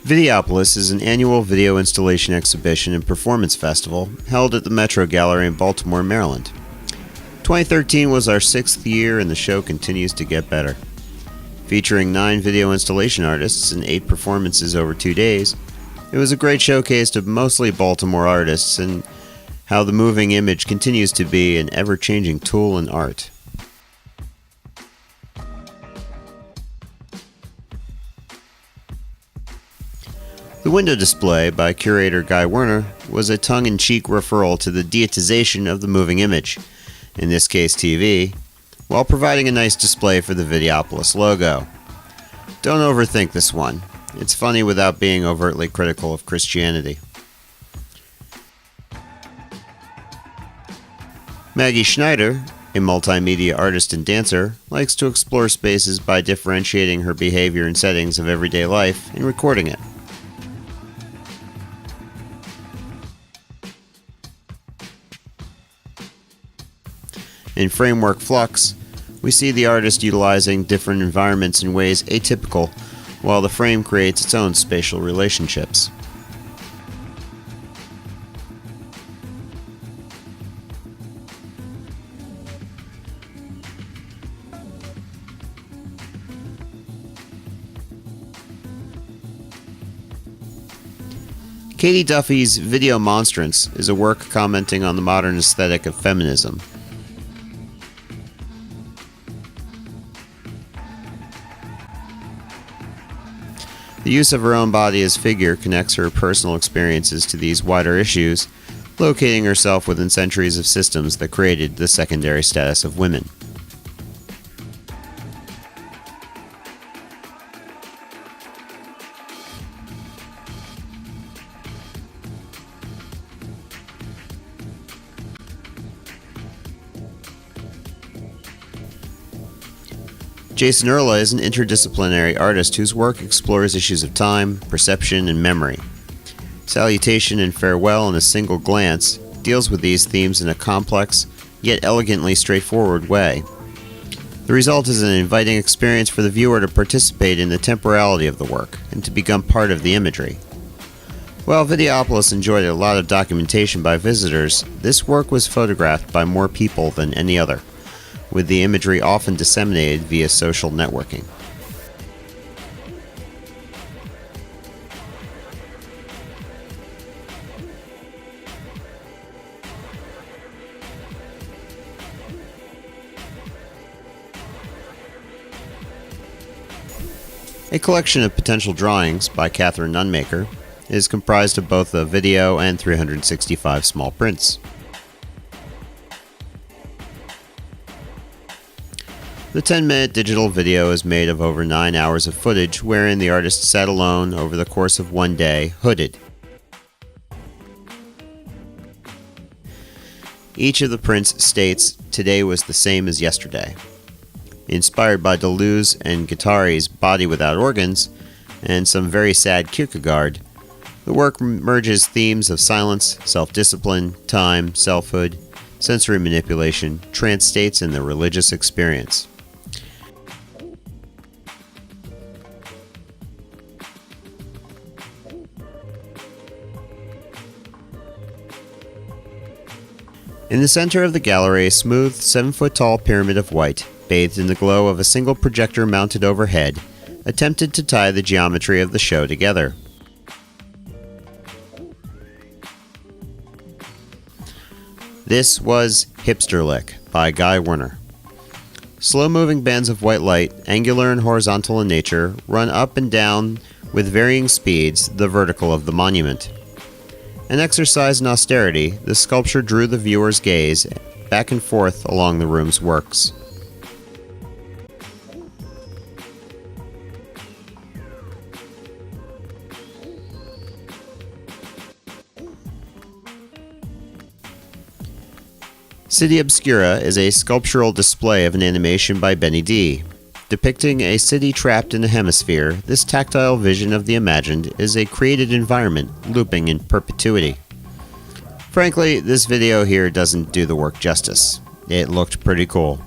Videopolis is an annual video installation exhibition and performance festival held at the Metro Gallery in Baltimore, Maryland. 2013 was our 6th year and the show continues to get better. Featuring 9 video installation artists and 8 performances over 2 days, it was a great showcase of mostly Baltimore artists and how the moving image continues to be an ever-changing tool in art. The window display by curator Guy Werner was a tongue-in-cheek referral to the deitization of the moving image, in this case TV, while providing a nice display for the Videopolis logo. Don't overthink this one. It's funny without being overtly critical of Christianity. Maggie Schneider, a multimedia artist and dancer, likes to explore spaces by differentiating her behavior and settings of everyday life and recording it. In Framework Flux, we see the artist utilizing different environments in ways atypical, while the frame creates its own spatial relationships. Katie Duffy's Video Monstrance is a work commenting on the modern aesthetic of feminism. The use of her own body as figure connects her personal experiences to these wider issues, locating herself within centuries of systems that created the secondary status of women. Irla is an interdisciplinary artist whose work explores issues of time, perception, and memory. Salutation and Farewell in a Single Glance deals with these themes in a complex, yet elegantly straightforward way. The result is an inviting experience for the viewer to participate in the temporality of the work and to become part of the imagery. While Videopolis enjoyed a lot of documentation by visitors, this work was photographed by more people than any other, with the imagery often disseminated via social networking. A collection of potential drawings by Katherine Nonemaker is comprised of both a video and 365 small prints. The 10-minute digital video is made of over 9 hours of footage wherein the artist sat alone over the course of one day, hooded. Each of the prints states, "Today was the same as yesterday." Inspired by Deleuze and Guattari's Body Without Organs, and some very sad Kierkegaard, the work merges themes of silence, self-discipline, time, selfhood, sensory manipulation, trance states, and the religious experience. In the center of the gallery, a smooth, 7-foot-tall pyramid of white, bathed in the glow of a single projector mounted overhead, attempted to tie the geometry of the show together. This was Hipsterlick by Guy Werner. Slow-moving bands of white light, angular and horizontal in nature, run up and down with varying speeds the vertical of the monument. An exercise in austerity, the sculpture drew the viewer's gaze back and forth along the room's works. City Obscura is a sculptural display of an animation by Bennii D. Depicting a city trapped in a hemisphere, this tactile vision of the imagined is a created environment looping in perpetuity. Frankly, this video here doesn't do the work justice. It looked pretty cool.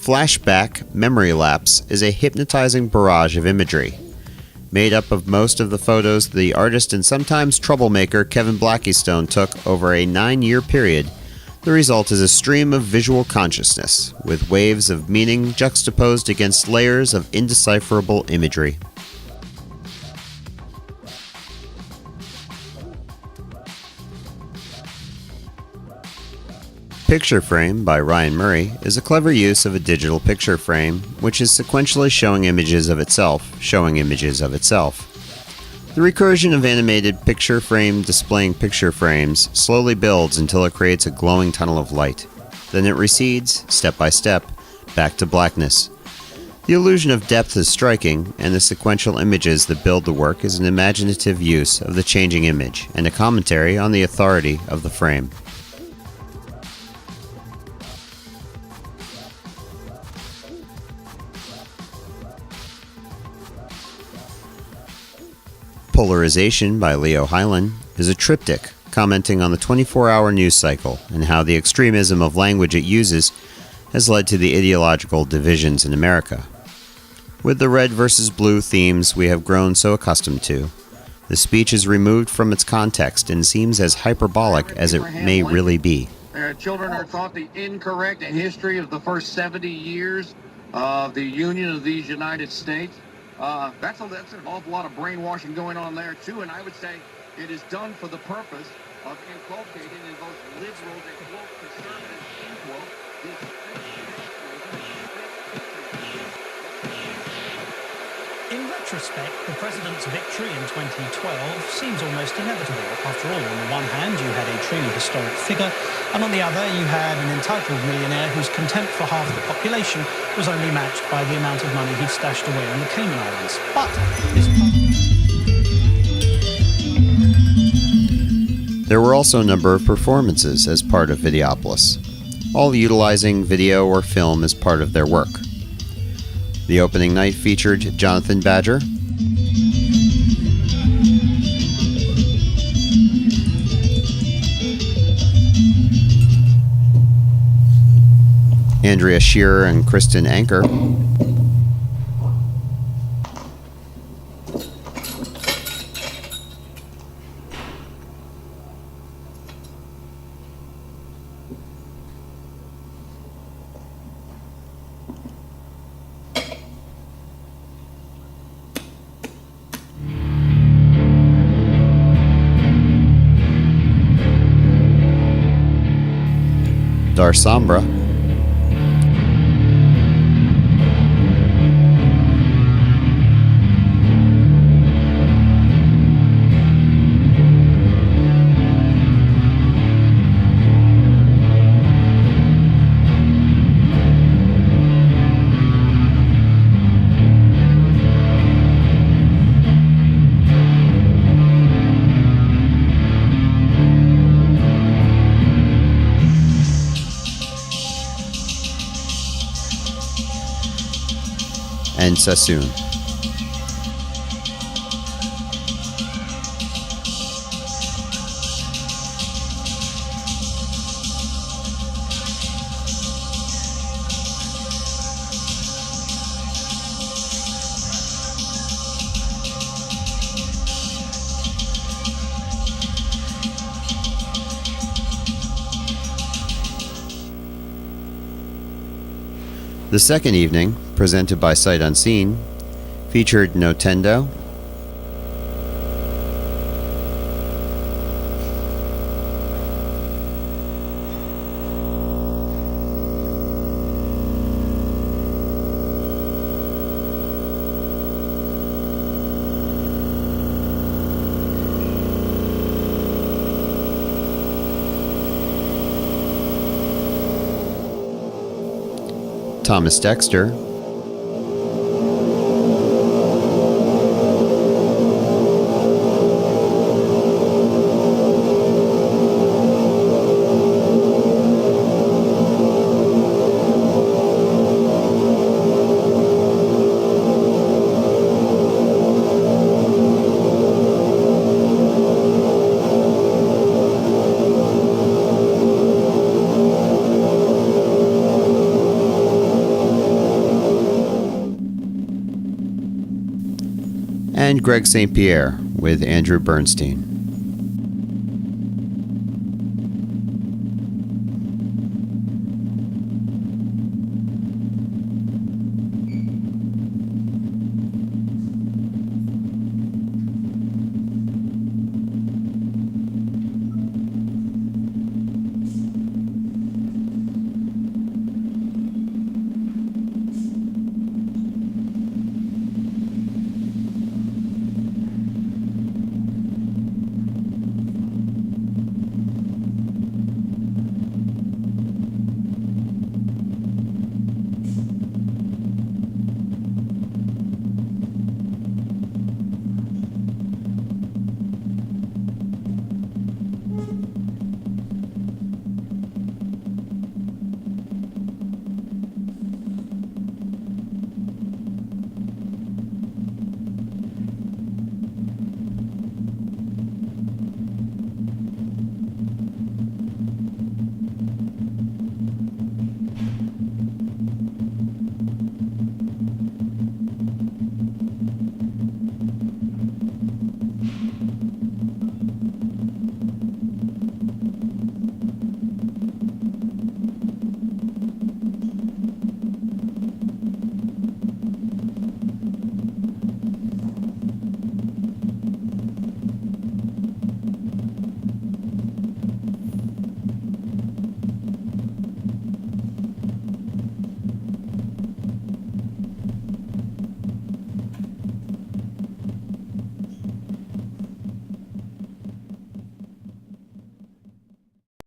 Flashback Memory Lapse is a hypnotizing barrage of imagery. Made up of most of the photos the artist and sometimes troublemaker Kevin Blackistone took over a 9-year period, the result is a stream of visual consciousness, with waves of meaning juxtaposed against layers of indecipherable imagery. Picture Frame by Ryan Murray is a clever use of a digital picture frame, which is sequentially showing images of itself, showing images of itself. The recursion of animated picture frame displaying picture frames slowly builds until it creates a glowing tunnel of light. Then it recedes, step by step, back to blackness. The illusion of depth is striking, and the sequential images that build the work is an imaginative use of the changing image and a commentary on the authority of the frame. Polarization by Leo Hylan is a triptych commenting on the 24-hour news cycle and how the extremism of language it uses has led to the ideological divisions in America. With the red versus blue themes we have grown so accustomed to, the speech is removed from its context and seems as hyperbolic as it may really be. Children are taught the incorrect history of the first 70 years of the Union of these United States. That's an awful lot of brainwashing going on there, too, and I would say it is done for the purpose of inculcating in both liberals and, quote, conservatives, end quote, this In retrospect, the president's victory in 2012 seems almost inevitable. After all, on the one hand, you had a truly historic figure, and on the other, you had an entitled millionaire whose contempt for half the population was only matched by the amount of money he'd stashed away on the Cayman Islands. But this... There were also a number of performances as part of Videopolis, all utilizing video or film as part of their work. The opening night featured Jonathan Badger, Andrea Shearer and Kristen Anchor, Darsombra, and Sassoon. The second evening, presented by Sight Unseen, featured Notendo, Thomas Dexter, and Greg St. Pierre with Andrew Bernstein.